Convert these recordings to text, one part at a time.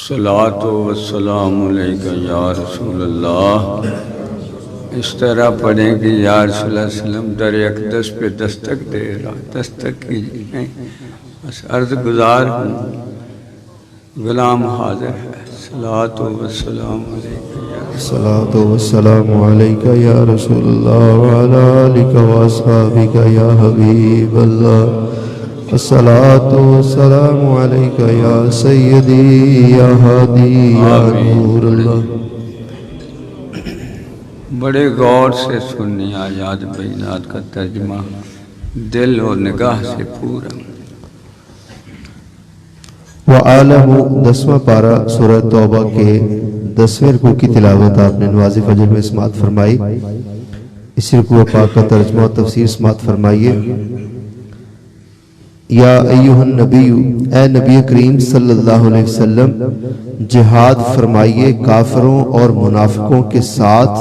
الصلاۃ والسلام علیک یا رسول اللہ۔ اس طرح پڑھیں کہ یا رسول اللہ علیہ وسلم در اقدس پہ دستک دے رہا، دستک کیجیے، بس عرض گزار ہوں، غلام حاضر ہے۔ الصلاۃ والسلام علیک یا الصلاۃ والسلام علیک یا رسول اللہ وعلی آلک واصحابک یا حبیب اللہ۔ الصلاۃ والسلام علیک یا سیدی یا ہادی یا نور اللہ۔ بڑے غور سے سننی آیات بینات کا ترجمہ دل اور نگاہ سے پورا۔ وَعَالَهُ 10واں پارہ سورہ توبہ کے 10ویں رکوع کی تلاوت آپ نے نماز فجر میں سماعت فرمائی۔ اس رکوع پاک کا ترجمہ و تفسیر سماعت فرمائیے۔ یا ایہا النبی، اے نبی کریم صلی اللہ علیہ وسلم، جہاد فرمائیے کافروں اور منافقوں کے ساتھ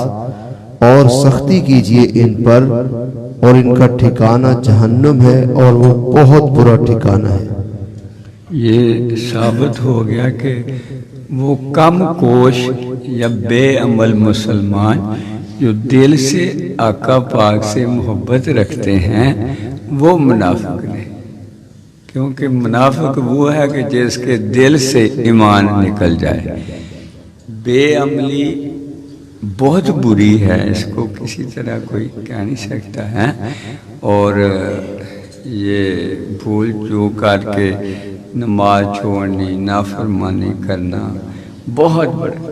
اور سختی کیجئے ان پر، اور ان کا ٹھکانہ جہنم ہے اور وہ بہت برا ٹھکانہ ہے۔ یہ ثابت ہو گیا کہ وہ کم کوش یا بے عمل مسلمان جو دل سے آقا پاک سے محبت رکھتے ہیں وہ منافق نہیں، کیونکہ منافق وہ ہے کہ جس کے دل سے ایمان نکل جائے۔ بے عملی بہت بری ہے، اس کو کسی طرح کوئی کہہ نہیں سکتا ہے، اور یہ بھول چوک کر کے نماز چھوڑنی، نافرمانی کرنا بہت بڑا،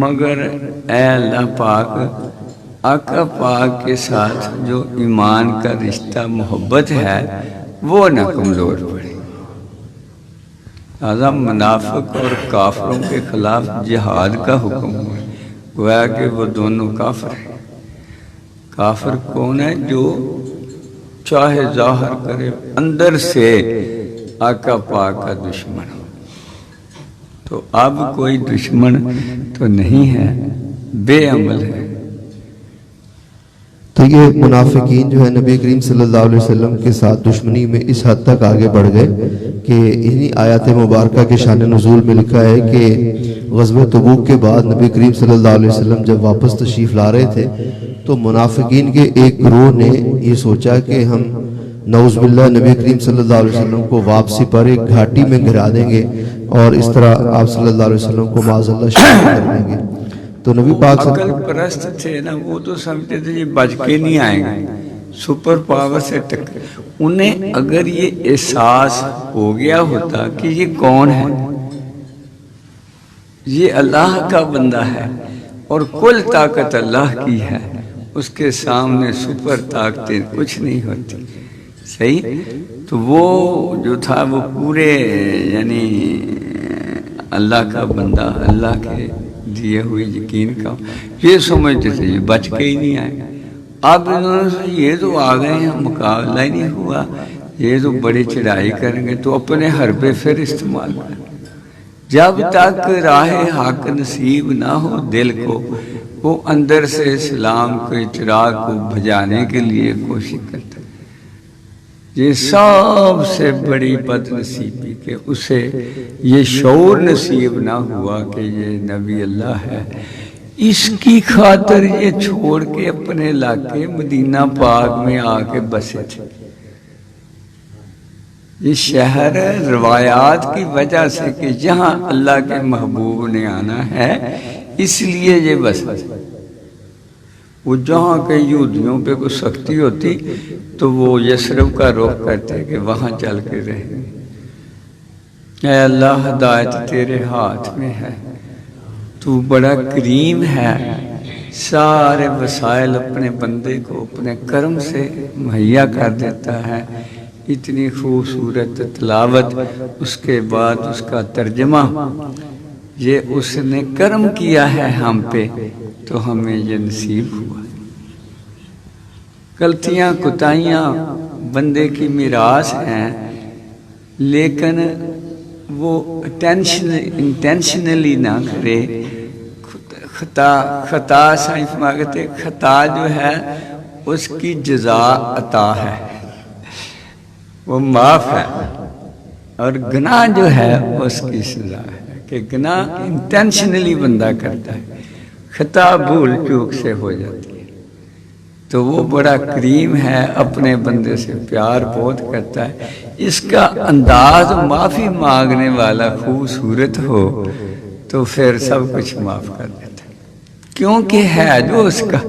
مگر اے اللہ پاک، آقا پاک کے ساتھ جو ایمان کا رشتہ محبت ہے وہ نہ کمزور پڑے۔ لہذا منافق اور کافروں کے خلاف جہاد کا حکم ہوا، گویا کہ وہ دونوں کافر ہیں۔ کافر کون ہے؟ جو چاہے ظاہر کرے اندر سے آقا پاک کا دشمن ہو۔ تو اب کوئی دشمن تو نہیں ہے، بے عمل ہے۔ تو یہ منافقین جو ہے نبی کریم صلی اللہ علیہ وسلم کے ساتھ دشمنی میں اس حد تک آگے بڑھ گئے کہ انہی آیات مبارکہ کے شان نزول میں لکھا ہے کہ غزوہ تبوک کے بعد نبی کریم صلی اللہ علیہ وسلم جب واپس تشریف لا رہے تھے تو منافقین کے ایک گروہ نے یہ سوچا کہ ہم نعوذ باللہ نبی کریم صلی اللہ علیہ وسلم کو واپسی پر ایک گھاٹی میں گرا دیں گے اور اس طرح آپ صلی اللہ علیہ وسلم کو معاذ اللہ شہید کر دیں گے۔ تو نبی پاک عقل پرست تھے نا، وہ تو سمجھتے تھے یہ بچ کے نہیں آئیں گے، سپر پاور سے ٹکر۔ انہیں اگر یہ احساس ہو گیا ہوتا کہ یہ کون ہے، یہ اللہ کا بندہ ہے اور کل طاقت اللہ کی ہے، اس کے سامنے سپر طاقتیں کچھ نہیں ہوتی، صحیح؟ تو وہ جو تھا وہ پورے یعنی اللہ کا بندہ، اللہ کے دیے ہوئے یقین کا، یہ سمجھتے تھے یہ بچ کے ہی نہیں آئے۔ اب انہوں نے یہ تو آ گئے ہیں، مقابلہ ہی نہیں ہوا، یہ تو بڑی چڑھائی کریں گے، تو اپنے حربے پھر استعمال کریں۔ جب تک راہ حق نصیب نہ ہو دل کو، وہ اندر سے اسلام کے چراغ کو بجھانے کے لیے کوشش کرتا ہے۔ یہ سب سے بڑی بد نصیبی کہ اسے یہ شعور نصیب نہ ہوا کہ یہ نبی اللہ ہے، اس کی خاطر یہ چھوڑ کے اپنے علاقے مدینہ پاک میں آ کے بسے تھے۔ یہ شہر روایات کی وجہ سے کہ جہاں اللہ کے محبوب نے آنا ہے اس لیے یہ بسے تھے۔ وہ جہاں کہ یہودیوں پہ کوئی سختی ہوتی تو وہ یثرب کا رخ کرتے کہ وہاں چل کے رہیں۔ اے اللہ، ہدایت تیرے ہاتھ میں ہے، تو بڑا کریم ہے، سارے وسائل اپنے بندے کو اپنے کرم سے مہیا کر دیتا ہے۔ اتنی خوبصورت تلاوت، اس کے بعد اس کا ترجمہ، یہ اس نے کرم کیا ہے ہم پہ تو ہمیں یہ نصیب ہوا۔ غلطیاں کوتاہیاں بندے کی میراث ہیں، لیکن وہ انٹینشنلی نہ کرے۔ خطا سائنس مانگتے، خطا جو ہے اس کی جزا عطا ہے، وہ معاف ہے، اور گناہ جو ہے اس کی سزا ہے۔ کہ گناہ انٹینشنلی بندہ کرتا ہے، خطا بھول چوک سے ہو جاتی ہے، تو وہ بڑا کریم ہے، اپنے بندے سے پیار بہت کرتا ہے۔ اس کا انداز معافی مانگنے والا خوبصورت ہو تو پھر سب کچھ معاف کر دیتا ہے، کیونکہ ہے جو اس کا،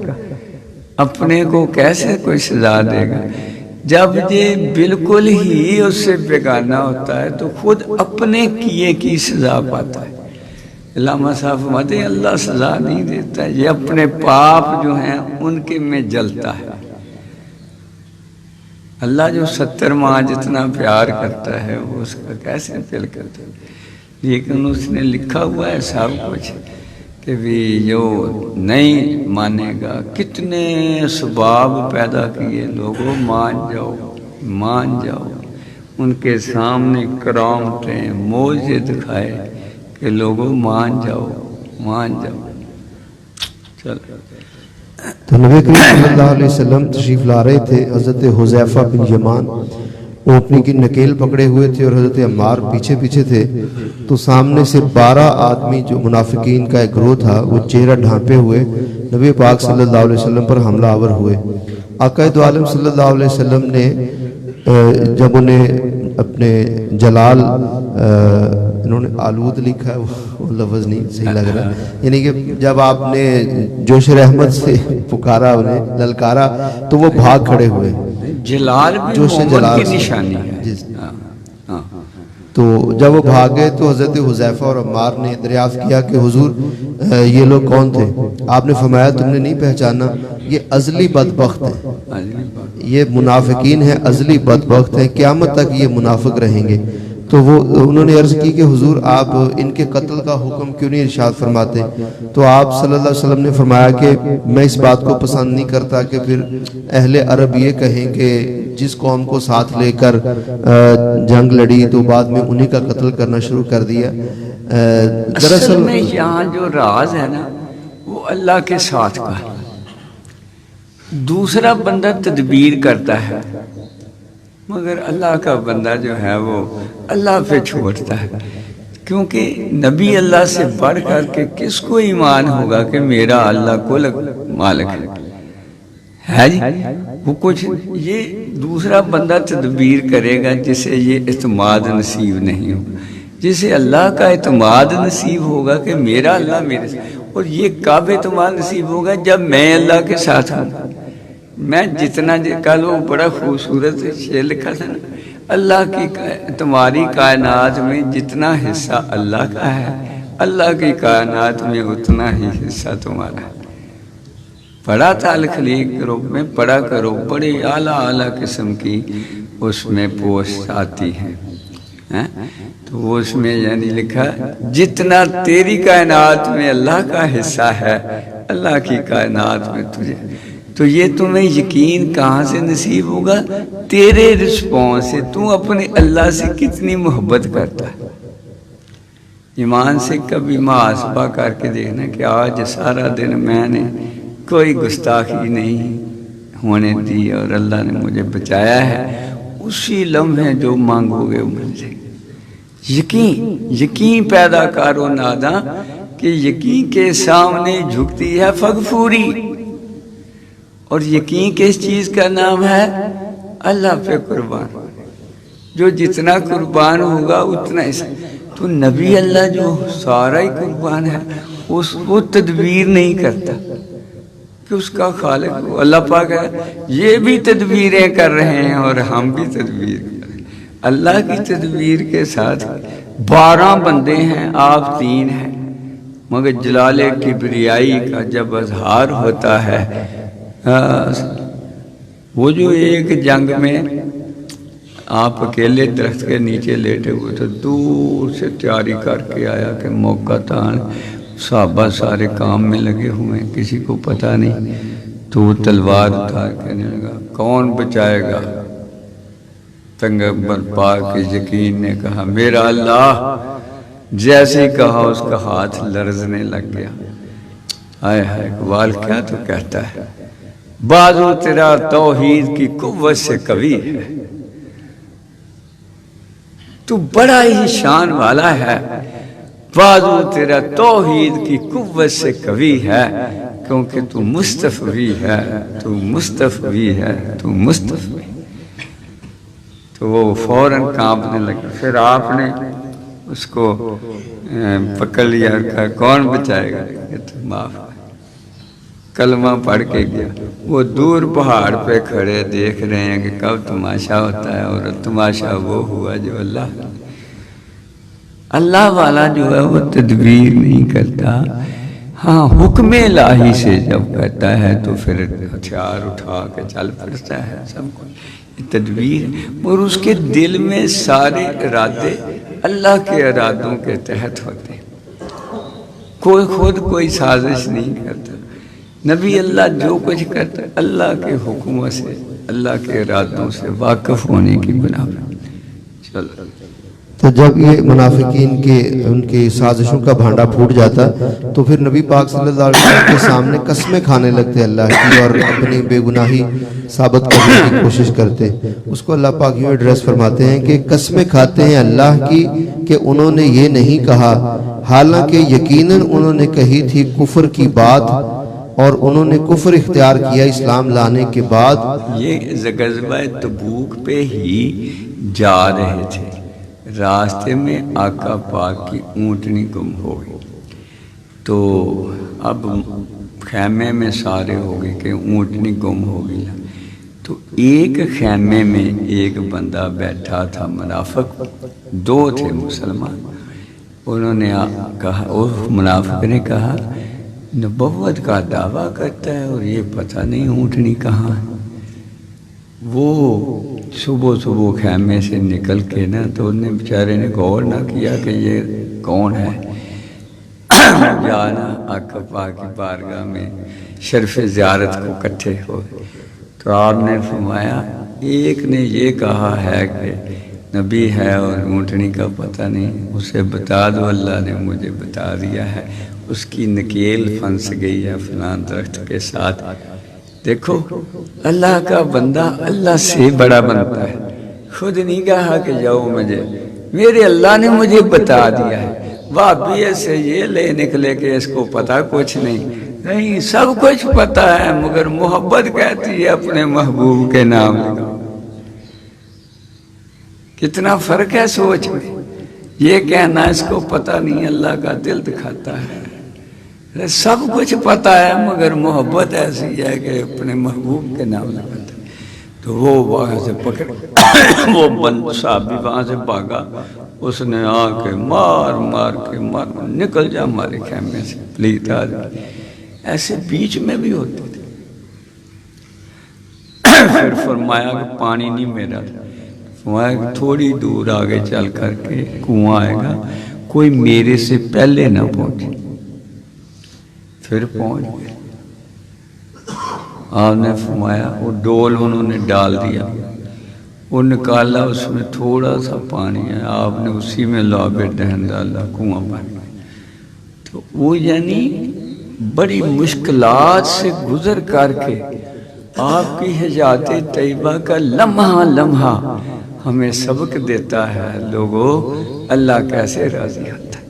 اپنے کو کیسے کوئی سزا دے گا؟ جب یہ بالکل ہی اس سے بیگانہ ہوتا ہے تو خود اپنے کیے کی سزا پاتا ہے۔ علامہ صاحب فرماتے ہیں اللہ سزا نہیں دیتا، یہ اپنے پاپ جو ہیں ان کے میں جلتا ہے۔ اللہ جو 70 ماہ جتنا پیار کرتا ہے وہ اس کا کیسے دل کرتا ہے، لیکن اس نے لکھا ہوا ہے سب کچھ کہ بھی جو نہیں مانے گا، کتنے اسباب پیدا کیے، لوگوں مان جاؤ مان جاؤ، ان کے سامنے کرامتیں معجزے دکھائے کہ لوگوں مان جاؤ مان جاؤ۔ چلو تو نبی کریم صلی اللہ علیہ وسلم تشریف لا رہے تھے، حضرت حذیفہ بن یمان وہ اپنی کی نکیل پکڑے ہوئے تھے اور حضرت عمار پیچھے پیچھے تھے، تو سامنے سے 12 آدمی جو منافقین کا ایک گروہ تھا وہ چہرہ ڈھانپے ہوئے نبی پاک صلی اللہ علیہ وسلم پر حملہ آور ہوئے۔ آقا دو عالم صلی اللہ علیہ وسلم نے جب انہیں اپنے جلال، انہوں نے آلود لکھا ہے، وہ لفظ نہیں صحیح لگ رہا، یعنی کہ جب آپ نے جوش رحمت سے پکارا انہیں للکارا تو وہ بھاگ کھڑے ہوئے۔ جلال بھی جوش محمد جلال کی نشانی ہے۔ جی۔ ہاں۔ تو جب وہ بھاگے تو حضرت حذیفہ اور عمار نے دریافت کیا کہ حضور یہ لوگ کون تھے؟ آپ نے فرمایا تم نے نہیں پہچانا، یہ ازلی بدبخت ہیں، یہ منافقین ہیں، ازلی بدبخت ہیں، قیامت تک یہ منافق رہیں گے۔ تو وہ انہوں نے عرض کی کہ حضور آپ ان کے قتل کا حکم کیوں نہیں ارشاد فرماتے؟ تو آپ صلی اللہ علیہ وسلم نے فرمایا کہ میں اس بات کو پسند نہیں کرتا کہ پھر اہل عرب یہ کہیں کہ جس قوم کو ساتھ لے کر جنگ لڑی تو بعد میں انہی کا قتل کرنا شروع کر دیا۔ اصل میں یہاں جو راز ہے نا وہ اللہ کے ساتھ کا ہے، دوسرا بندہ تدبیر کرتا ہے مگر اللہ کا بندہ جو ہے وہ اللہ پہ چھوڑتا ہے، کیونکہ نبی اللہ سے بڑھ کر کے کس کو ایمان ہوگا کہ میرا اللہ کل مالک ہے جی؟ وہ کچھ یہ دوسرا بندہ تدبیر کرے گا جسے یہ اعتماد نصیب نہیں ہوگا، جسے اللہ کا اعتماد نصیب ہوگا کہ میرا اللہ میرے ساتھ، اور یہ کب اعتماد نصیب ہوگا؟ جب میں اللہ کے ساتھ ہوں۔ میں جتنا کل وہ بڑا خوبصورت شعر لکھا تھا نا، اللہ کی تمہاری کائنات میں جتنا حصہ اللہ کا ہے، اللہ کی کائنات میں اتنا ہی حصہ تمہارا ہے۔ پڑھا تھا الخلیق گروپ میں، پڑھا کرو، بڑی اعلیٰ اعلیٰ قسم کی اس میں پوسٹ آتی ہیں، تو وہ اس میں یعنی لکھا جتنا تیری کائنات میں اللہ کا حصہ ہے اللہ کی کائنات میں تجھے، تو یہ تمہیں یقین کہاں سے نصیب ہوگا؟ تیرے رسپانس سے، تو اپنے اللہ سے کتنی محبت کرتا ہے۔ ایمان سے کبھی محاسبہ کر کے دیکھنا کہ آج سارا دن میں نے کوئی گستاخی نہیں ہونے دی اور اللہ نے مجھے بچایا ہے، اسی لمحے جو مانگو گے مل جائے گی۔ یقین پیدا کرو ناداں کہ یقین کے سامنے جھکتی ہے فغفوری، اور یقین کس چیز کا نام ہے؟ اللہ پہ قربان، جو جتنا قربان ہوگا اتنا ہی۔ تو نبی اللہ جو سارا ہی قربان ہے، وہ تدبیر نہیں کرتا کہ اس کا خالق ہو۔ اللہ پاک ہے یہ بھی تدبیریں کر رہے ہیں اور ہم بھی تدبیر کر رہے ہیں۔ اللہ کی تدبیر کے ساتھ 12 بندے ہیں، آپ 3 ہیں، مگر جلال کبریائی کا جب اظہار ہوتا ہے، وہ جو ایک جنگ میں آپ اکیلے درخت کے نیچے لیٹے ہوئے تو دور سے تیاری کر کے آیا کہ موقع تان، صحابہ سارے کام میں لگے ہوئے ہیں، کسی کو پتہ نہیں، تو وہ تلوار اٹھا کہنے لگا کون بچائے گا؟ پیغمبر پاک کے یقین نے کہا میرا اللہ، جیسے ہی کہا اس کا ہاتھ لرزنے لگ گیا۔ آئے ہائے اقبال کیا تو کہتا ہے، بازو تیرا توحید کی قوت سے قوی ہے، تو بڑا ہی شان والا ہے، بازو تیرا توحید کی قوت سے قوی ہے، کیونکہ تو مصطفی ہے، تو مصطفی ہے، تو مصطفی۔ تو وہ فوراً کانپنے لگا۔ پھر آپ نے اس کو پکڑ لیا اور کہا کون بچائے گا؟ کہ تو معاف ہے۔ کلمہ پڑھ کے گیا۔ وہ دور پہاڑ پہ کھڑے دیکھ رہے ہیں کہ کب تماشا ہوتا ہے، اور تماشا وہ ہوا جو اللہ والا جو ہے وہ تدبیر نہیں کرتا، ہاں حکم الہی سے جب کرتا ہے تو پھر ہتھیار اٹھا کے چل پڑتا ہے سب کو، تدبیر۔ اور اس کے دل میں سارے ارادے اللہ کے ارادوں کے تحت ہوتے ہیں، کوئی خود کوئی سازش نہیں کرتا۔ نبی اللہ جو کچھ کرتا ہے اللہ کے حکموں سے، اللہ کے ارادوں سے واقف ہونے کی بنا پر۔ چلو تو جب یہ منافقین کے ان کی سازشوں کا بھانڈا پھوٹ جاتا تو پھر نبی پاک صلی اللہ علیہ وسلم کے سامنے قسمیں کھانے لگتے اللہ کی، اور اپنی بے گناہی ثابت کرنے کی کوشش کرتے۔ اس کو اللہ پاک یوں ایڈریس فرماتے ہیں کہ قسمیں کھاتے ہیں اللہ کی کہ انہوں نے یہ نہیں کہا، حالانکہ یقیناً انہوں نے کہی تھی کفر کی بات، اور انہوں نے کفر اختیار کیا اسلام لانے کے بعد۔ یہ غزوہ تبوک پہ ہی جا رہے تھے، راستے میں آقا پاک کی اونٹنی گم ہو گئی، تو اب خیمے میں سارے ہو گئے کہ اونٹنی گم ہو گئی۔ تو ایک خیمے میں ایک بندہ بیٹھا تھا منافق، دو تھے مسلمان۔ انہوں نے کہا، اس منافق نے کہا نبوت کا دعویٰ کرتا ہے اور یہ پتہ نہیں اونٹنی کہاں ہے۔ وہ صبح صبح خیمے سے نکل کے نا، تو انہیں بیچارے نے غور نہ کیا کہ یہ کون ہے۔ جانا آقا پاک کی بارگاہ میں شرف زیارت کو اکٹھے ہو، تو آپ نے فرمایا ایک نے یہ کہا ہے کہ نبی ہے اور اونٹنی کا پتہ نہیں، اسے بتا دو، اللہ نے مجھے بتا دیا ہے، اس کی نکیل پھنس گئی ہے فلاں درخت کے ساتھ۔ دیکھو اللہ کا بندہ اللہ سے بڑا بنتا ہے، خود نہیں کہا کہ جاؤ مجھے، میرے اللہ نے مجھے بتا دیا ہے۔ وہابی سے یہ لے نکلے کہ اس کو پتہ کچھ نہیں، سب کچھ پتہ ہے، مگر محبت کہتی ہے اپنے محبوب کے نام لگاؤ۔ کتنا فرق ہے سوچ میں، یہ کہنا اس کو پتہ نہیں، اللہ کا دل دکھاتا ہے سب کچھ پتہ ہے مگر محبت ایسی ہے کہ اپنے محبوب کے نام لگاتا ہے۔ تو وہ وہاں سے پکڑ، وہ بند صحابی وہاں سے بھاگا، اس نے آ کے مار نکل جا ہمارے خیمے سے، پلیت آدمی۔ ایسے بیچ میں بھی ہوتے تھے۔ پھر فرمایا کہ پانی نہیں میرا تھا، فرمایا کہ تھوڑی دور آگے چل کر کے کنواں آئے گا، کوئی میرے سے پہلے نہ پہنچے۔ پھر پہنچ گئے، آپ نے فرمایا وہ ڈول انہوں نے ڈال دیا، وہ نکالا، اس میں تھوڑا سا پانی ہے، آپ نے اسی میں لعاب دہن ڈالا، کنواں بن گیا۔ تو وہ یعنی بڑی مشکلات سے گزر کر کے آپ کی حیات طیبہ کا لمحہ لمحہ ہمیں سبق دیتا ہے، لوگوں اللہ کیسے راضی ہوتا ہے۔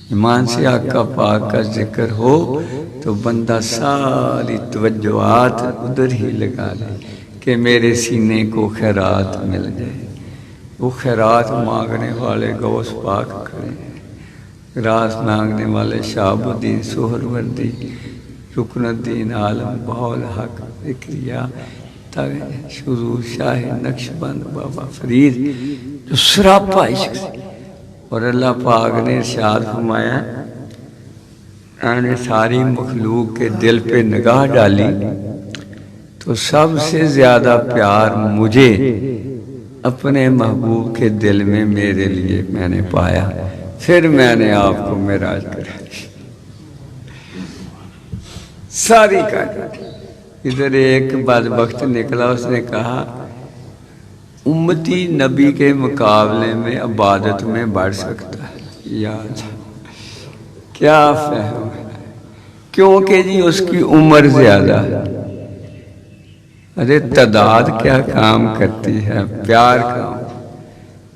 ایمان سے آقا پاک کا ذکر ہو تو بندہ ساری توجہات ادھر ہی لگا لے کہ میرے سینے کو خیرات مل جائے۔ وہ خیرات مانگنے والے غوث پاک کھڑے ہیں، راز مانگنے والے شہاب الدین سہروردی، رکن الدین عالم بہول حق ذکریہ، شروع شاہ نقشبند بابا فرید، جو سراپا عشق سے۔ اور اللہ پاک نے ارشاد فرمایا، میں نے ساری مخلوق کے دل پہ نگاہ ڈالی تو سب سے زیادہ پیار مجھے اپنے محبوب کے دل میں میرے لیے میں نے پایا، پھر میں نے آپ کو معراج کرا دی۔ ساری کائنات۔ ادھر ایک بدبخت نکلا، اس نے کہا امتی نبی کے مقابلے میں عبادت میں بڑھ سکتا ہے، یاد کیا فہم ہے، کیونکہ جی اس کی عمر زیادہ ہے۔ ارے تعداد کیا کام کرتی ہے، پیار کام۔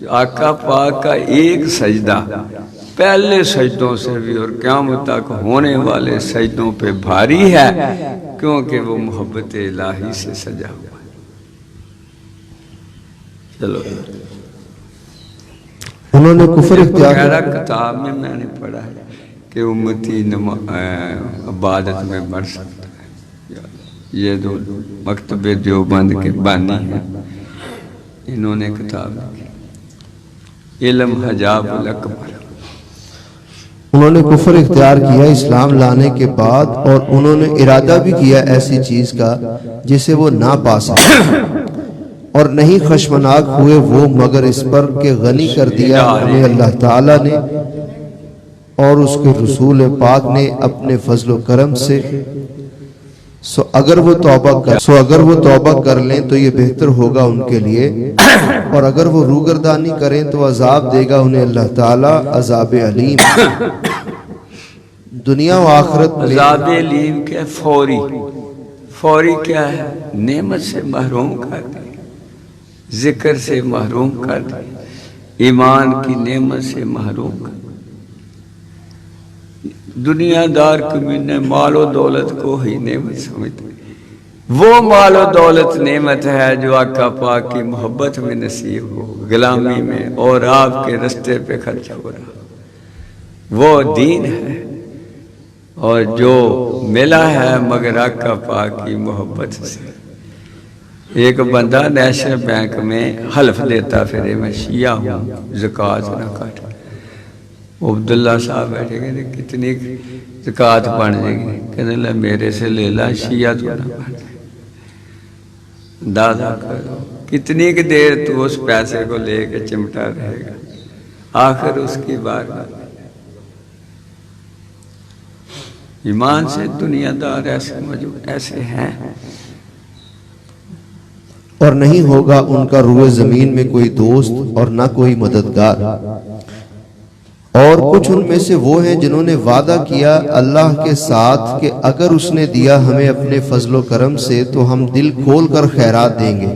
آقا پاک کا ایک سجدہ پہلے سجدوں سے بھی اور قیامت تک ہونے والے سجدوں پہ بھاری ہے، کیونکہ وہ محبت الہی سے سجا ہوا ہے۔ چلو انہوں نے کفر اختیار خیرہ کتاب میں نے پڑھا ہے کہ امتی عبادت میں بڑھ سکتا ہے۔ یہ دو مکتب دیوبند کے بانی ہیں، انہوں نے کتاب لکھی علم حجاب الاکبر۔ انہوں نے کفر اختیار کیا اسلام لانے کے بعد، اور انہوں نے ارادہ بھی کیا ایسی چیز کا جسے وہ نہ پا سکے، اور نہیں خشمناک ہوئے وہ مگر اس پر کہ غنی کر دیا ہمیں اللہ تعالیٰ نے اور اس کے رسول پاک نے اپنے فضل و کرم سے۔ سو اگر وہ توبہ کر لیں تو یہ بہتر ہوگا ان کے لیے، اور اگر وہ روگردانی کریں تو عذاب دے گا انہیں اللہ تعالیٰ عذاب علیم۔ دنیا و آخرت میں عذاب علیم کے فوری کیا ہے؟ نعمت سے محروم کر دی، ذکر سے محروم کر دی، ایمان کی نعمت سے محروم کر دی۔ دنیا دار کمینے مال و دولت کو ہی نعمت سمجھتے، وہ مال و دولت نعمت ہے جو آقا پاک کی محبت میں نصیب ہو، غلامی میں اور آپ کے رستے پہ خرچ ہو رہا، وہ دین ہے، اور جو ملا ہے مگر آقا پاک کی محبت سے۔ ایک بندہ نیشنل بینک میں حلف دیتا پھرے میں شیعہ ہوں، زکوٰۃ نہ کاٹ۔ عبداللہ صاحب بیٹھے گئے کتنی زکوٰۃ بن جائے گی، کہنے لگا میرے سے لے لا، شیعہ تو نہ بن جائے۔ دادا کرو کتنی کی دیر تو اس پیسے کو لے کے چمٹا رہے گا، آخر اس کی بات ایمان سے دنیا دار ایسے موجود ایسے ہیں۔ اور نہیں ہوگا ان کا روئے زمین میں کوئی دوست اور نہ کوئی مددگار، اور کچھ ان میں سے وہ ہیں جنہوں نے وعدہ کیا اللہ کے ساتھ کہ اگر اس نے دیا ہمیں اپنے فضل و کرم سے تو ہم دل کھول کر خیرات دیں گے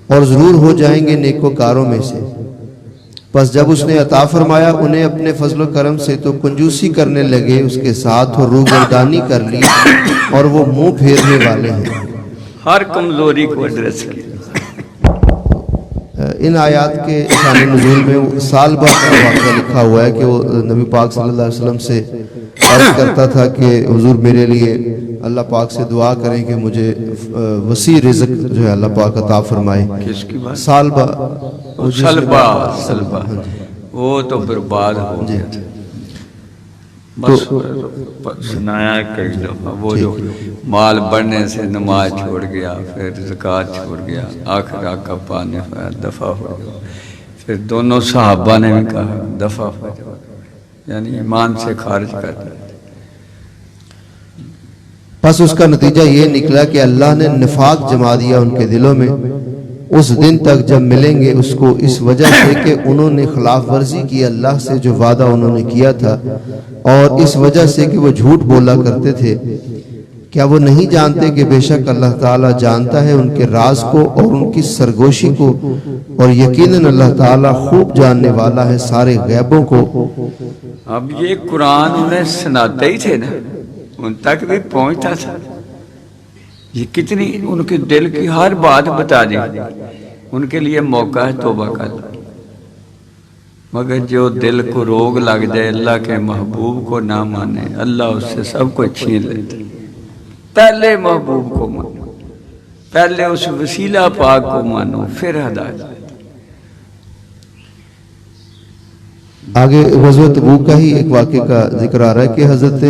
اور ضرور ہو جائیں گے نیکوکاروں میں سے۔ پس جب اس نے عطا فرمایا انہیں اپنے فضل و کرم سے تو کنجوسی کرنے لگے اس کے ساتھ، اور روگردانی کر لی، اور وہ منہ پھیرنے والے ہیں۔ ہر کمزوری کو ایڈریس کیا۔ ان آیات کے شان نزول میں سال بعد کا واقعہ لکھا ہوا ہے کہ وہ نبی پاک صلی اللہ علیہ وسلم سے عرض کرتا تھا کہ حضور میرے لیے اللہ پاک سے دعا کریں کہ مجھے وسیع رزق جو ہے اللہ پاک عطا فرمائے۔ کس کی بات؟ سالبہ سلبہ وہ تو برباد ہو گیا تھا، بس سنایا کئی دفعہ، وہ جو مال بڑھنے سے نماز چھوڑ گیا، پھر زکوٰۃ چھوڑ گیا، آخر آقا پاک نے دفع ہو گیا، پھر دونوں صحابہ نے بھی کہا دفع ہو جاؤ، یعنی ایمان سے خارج کر دیا۔ پس اس کا نتیجہ یہ نکلا کہ اللہ نے نفاق جما دیا ان کے دلوں میں اس دن تک جب ملیں گے اس کو، اس وجہ سے کہ انہوں نے خلاف ورزی کی اللہ سے جو وعدہ انہوں نے کیا تھا، اور اس وجہ سے کہ وہ جھوٹ بولا کرتے تھے۔ کیا وہ نہیں جانتے کہ بے شک اللہ تعالیٰ جانتا ہے ان کے راز کو اور ان کی سرگوشی کو، اور یقیناً اللہ تعالیٰ خوب جاننے والا ہے سارے غیبوں کو۔ اب یہ قرآن انہیں سناتے ہی تھے نا، ان تک بھی پہنچتا تھا، یہ کتنی ان کے دل کی ہر بات بتا دی، ان کے لیے موقع ہے توبہ کا۔ مگر جو دل کو روگ لگ جائے، اللہ کے محبوب کو نہ مانے، اللہ اس سے سب کو چھین لیتا۔ پہلے محبوب کو مانو، پہلے اس وسیلہ پاک کو مانو، پھر ہدایت۔ آگے غزوہ تبوک کا ہی ایک واقعہ کا ذکر آ رہا ہے کہ حضرت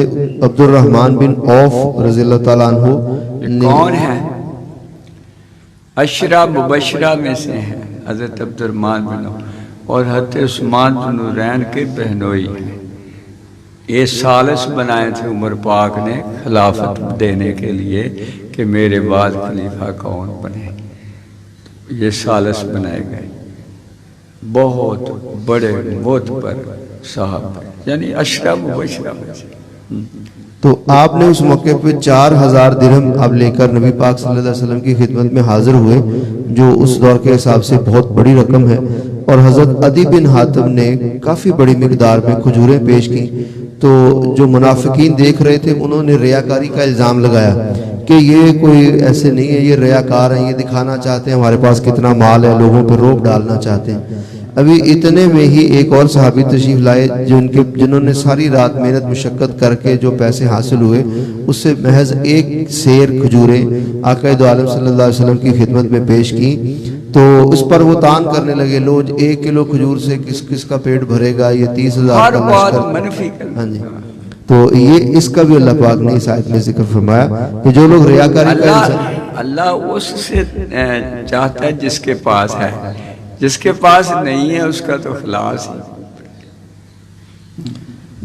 عبد الرحمن بن عوف رضی اللہ تعالیٰ عنہ کون ہے؟ عشرہ مبشرہ میں سے ہیں حضرت عبد الرحمن بن عوف، اور حضرت عثمان بن نورین کے بہنوئی ہیں۔ یہ ثالث بنائے تھے عمر پاک نے خلافت دینے کے لیے کہ میرے بعد خلیفہ کون بنے، یہ ثالث بنائے گئے، بہت بڑے معتبر صاحب، یعنی عشرہ مبشرہ میں سے۔ تو آپ نے اس موقع پہ 4000 درہم آپ لے کر نبی پاک صلی اللہ علیہ وسلم کی خدمت میں حاضر ہوئے، جو اس دور کے حساب سے بہت بڑی رقم ہے، اور حضرت عدی بن حاتم نے کافی بڑی مقدار میں کھجوریں پیش کی، تو جو منافقین دیکھ رہے تھے انہوں نے ریاکاری کا الزام لگایا کہ یہ کوئی ایسے نہیں ہے، یہ ریاکار ہیں، یہ دکھانا چاہتے ہیں ہمارے پاس کتنا مال ہے، لوگوں پہ روب ڈالنا چاہتے ہیں۔ ابھی اتنے میں ہی ایک اور صحابی تشریف لائے جنہوں نے ساری رات محنت مشقت کر کے جو پیسے حاصل ہوئے اس سے محض ایک سیر کھجوریں آقا دو عالم صلی اللہ علیہ وسلم کی خدمت میں پیش کی، تو اس پر وہ تان کرنے لگے، لو 1 کلو کھجور سے کس کا پیٹ بھرے گا، یہ 30,000 کا لشکر۔ ہاں جی، تو یہ اس کا بھی اللہ پاک نے اس آیت میں ذکر فرمایا کہ جو لوگ ریاکاری کا اللہ اس سے چاہتا ہے جس کے پاس ہے، جس کے پاس نہیں ہے اس کا تو خلاص ہی۔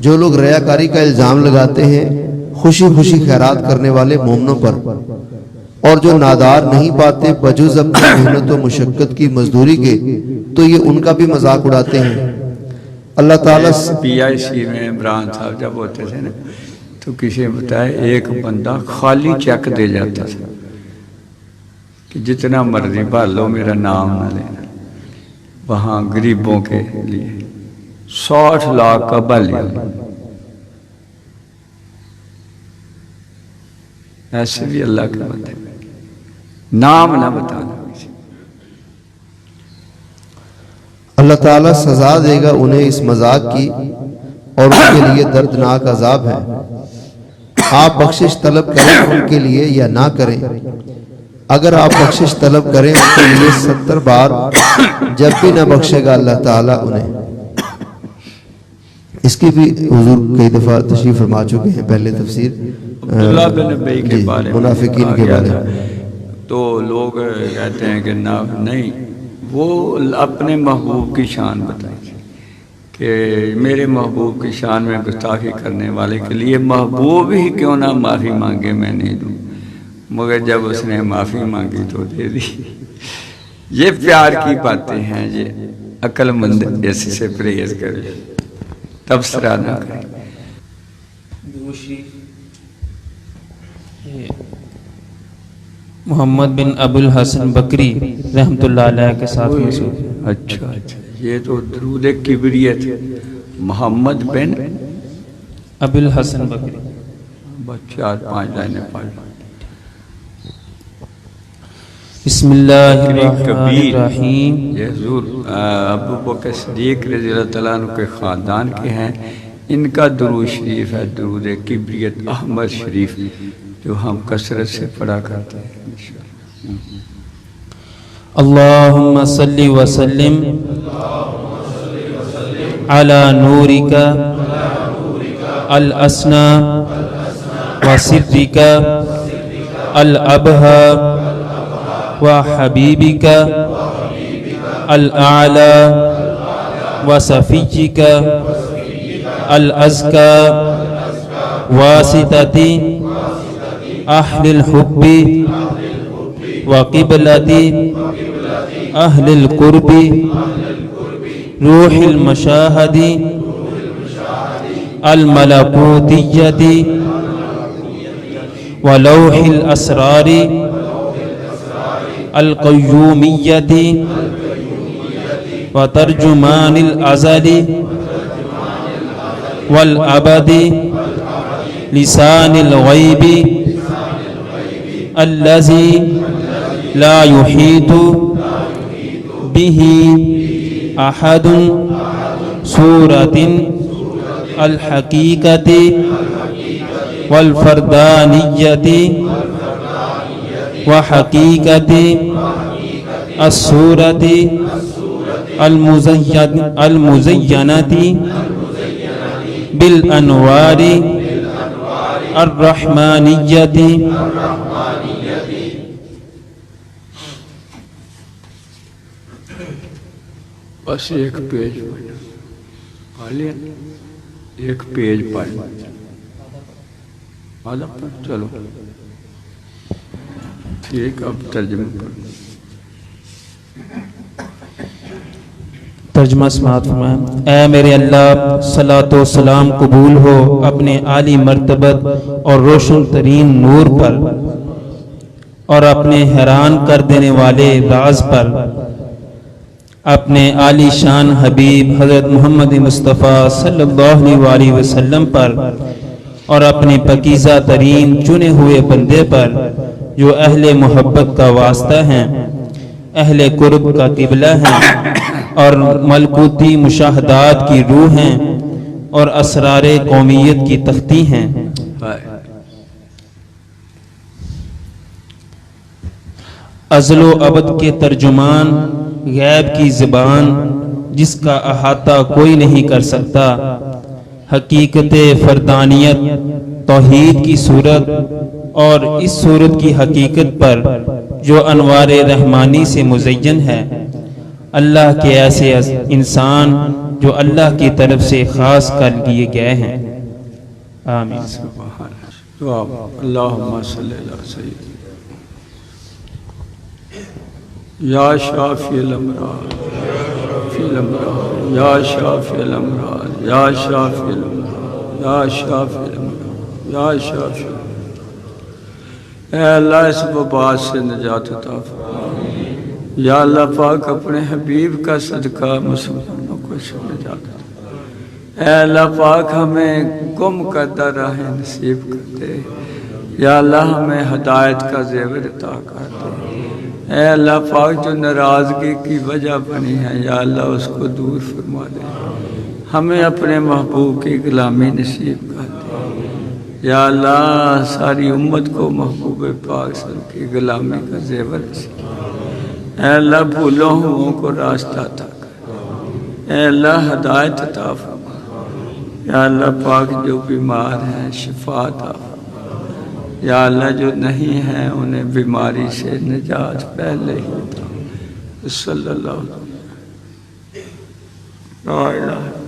جو لوگ ریاکاری کا الزام لگاتے ہیں خوشی خوشی خیرات کرنے والے مومنوں پر، اور جو نادار نہیں پاتے بجز اپنی محنت و مشقت کی مزدوری کے، تو یہ ان کا بھی مذاق اڑاتے ہیں۔ اللہ تعالیٰ PIC میں عمران صاحب جب ہوتے تھے نا تو کسی نے بتایا ایک بندہ خالی چیک دے جاتا تھا کہ جتنا مرضی بھر لو میرا نام نہ لینا، وہاں غریبوں کے لیے 60 لاکھ کا بھر لیا۔ ایسے بھی اللہ کے بندے نام نہ بتانا۔ اللہ تعالیٰ سزا دے گا انہیں اس مذاق کی، اور ان کے لیے دردناک عذاب ہے۔ آپ بخشش طلب کریں ان کے لیے یا نہ کریں، اگر آپ بخشش طلب کریں ان کے لیے 70 بار جب بھی نہ بخشے گا اللہ تعالیٰ انہیں۔ اس کی بھی حضور کئی دفعہ تشریف فرما چکے ہیں پہلے تفسیر عبداللہ بن ابی کے بارے میں، منافقین کے بارے میں۔ تو لوگ کہتے ہیں کہ نہیں، وہ اپنے محبوب کی شان بتائیں کہ میرے محبوب کی شان میں گستاخی کرنے والے کے لیے محبوب ہی کیوں نہ معافی مانگے میں نہیں دوں، مگر جب اس نے معافی مانگی تو دے دی۔ یہ پیار کی باتیں ہیں، یہ عقل مند اس سے پرہیز کرے، تبصرہ نہ کرے۔ محمد بن ابو الحسن بکری رحمۃ اللہ علیہ کے ساتھ موصول۔ اچھا یہ تو درود کبریت، محمد بن ابو الحسن بکری۔ 4-5 لائنیں پڑھ۔ بسم اللہ الرحمن الرحیم۔ یہ حضور ابو بکر صدیق رضی اللہ تعالیٰ عنہ کے خاندان کے ہیں، ان کا درود شریف ہے درود کبریت احمد شریف، جو ہم کثرت سے پڑھا کرتے ہیں۔ اللہم صلی وسلم علی نورک الاسنا وسرک الابہا وحبیبک الاعلی وصفیک الازکا واسطتی اہل الحب وقبلت اہل القرب روح المشاہد الملکوتیت ولوح الاسرار القیومیت وترجمان الازل والابد لسان الغیب الذي لا يحيط به أحد صورة الحقيقة والفردانية وحقيقة الصورة المزينة بالأنوار الرحمانية۔ بس ایک پیج پڑھ لیا، ایک پیج پڑھ چلو ٹھیک، اب ترجمہ کرو۔ ترجمہ سماعت فرمائیں۔ اے میرے اللہ، صلاۃ و سلام قبول ہو اپنے عالی مرتبت اور روشن ترین نور پر، اور اپنے حیران کر دینے والے راز پر، اپنے عالی شان حبیب حضرت محمد مصطفیٰ صلی اللہ علیہ وسلم پر اور اپنے پاکیزہ ترین چنے ہوئے بندے پر جو اہل محبت کا واسطہ ہیں، اہل قرب کا قبلہ ہیں اور ملکوتی مشاہدات کی روح ہیں اور اسرار قومیت کی تختی ہیں، ازل و ابد کے ترجمان، غیب کی زبان جس کا احاطہ کوئی نہیں کر سکتا، حقیقت فردانیت، توحید کی صورت اور اس صورت کی حقیقت پر جو انوار رحمانی سے مزین ہے، اللہ کے ایسے انسان جو اللہ کی طرف سے خاص کر لیے گئے ہیں۔ آمین۔ دعا اللہم صلی اللہ سیدنا یا شافی الامراض فی الامراض یا شافی الامراض یا شافی الامراض یا شافی الامراض یا شافی الامراض۔ اے اللہ اس وبا سے نجات عطا فرما۔ یا اللہ پاک اپنے حبیب کا صدقہ مسلمانوں کو اس نجات عطا۔ اے اللہ پاک ہمیں گم کردہ راہیں نصیب کر دے۔ یا اللہ ہمیں ہدایت کا زیور عطا کر دے۔ اے اللہ پاک جو ناراضگی کی وجہ بنی ہے یا اللہ اس کو دور فرما دے۔ ہمیں اپنے محبوب کی غلامی نصیب کر دے۔ یا اللہ ساری امت کو محبوب پاک صلی اللہ کی غلامی کا زیور نصیب۔ اے اللہ بھولوں ہوں کو راستہ عطا کر۔ اے اللہ ہدایت عطا فرما۔ یا اللہ پاک جو بیمار ہیں شفا عطا فرما۔ یا اللہ جو نہیں ہیں انہیں بیماری سے نجات پہلے ہی عطا۔ صلی اللہ علیہ وسلم۔ لا الہ الا اللہ۔